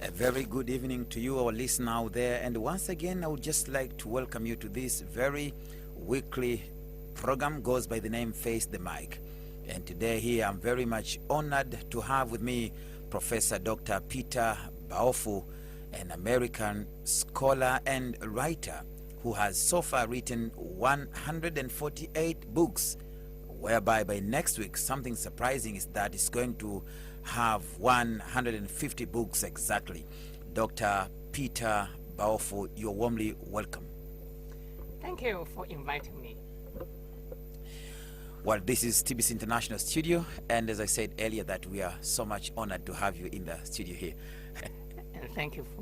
A very good evening to you, our listener out there. And once again, I would just like to welcome you to this very weekly program, goes by the name Face the Mic. And today here, I'm very much honored to have with me Professor Dr. Peter Baofu, an American scholar and writer who has so far written 148 books, whereby by next week, something surprising is that it's going to have 150 books exactly. Dr. Peter Baofu, you're warmly welcome. Thank you for inviting me. Well, this is TBC International Studio, and as I said earlier, that we are so much honored to have you in the studio here. And thank you for...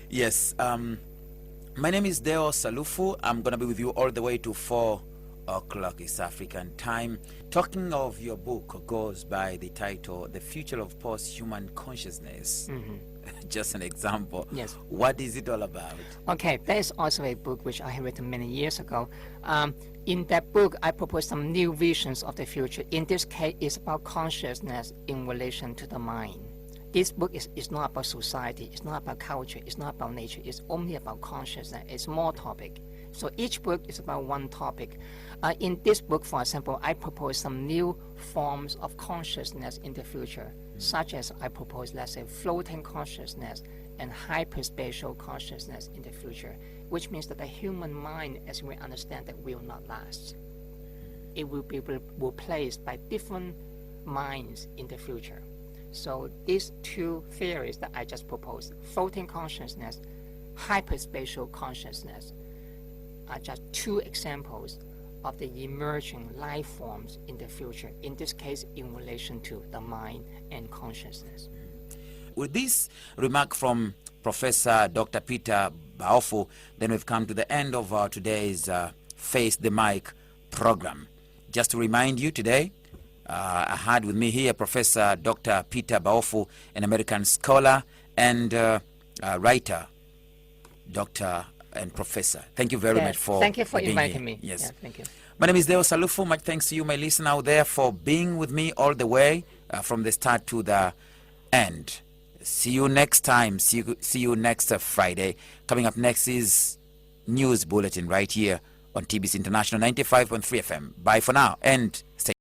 Yes, my name is Dar Es Salaam. I'm going to be with you all the way to 4 o'clock East African time. Talking of your book goes by the title, The Future of Post-Human Consciousness. Just an example. Yes. What is it all about? Okay, that is also a book which I have written many years ago. In that book, I propose some new visions of the future. In this case, it's about consciousness in relation to the mind. This book is not about society, it's not about culture, it's not about nature, it's only about consciousness. It's more topic. So each book is about one topic. In this book, for example, I propose some new forms of consciousness in the future, such as I propose, let's say, floating consciousness and hyperspatial consciousness in the future, which means that the human mind, as we understand it, will not last. It will be replaced by different minds in the future. So these two theories that I just proposed, floating consciousness, hyperspatial consciousness, are just two examples of the emerging life forms in the future, in this case in relation to the mind and consciousness. With this remark from Professor Dr. Peter Baofu, then we've come to the end of today's Face the Mic program. Just to remind you today, I had with me here Professor Dr. Peter Baofu, an American scholar and writer, doctor and professor. Thank you very much for Thank you for being inviting here. me. Yes. Yeah, thank you. My name is Dar Es Salaam. Much thanks to you, my listener out there, for being with me all the way from the start to the end. See you next time. See you next Friday. Coming up next is News Bulletin right here on TBC International 95.3 FM. Bye for now and stay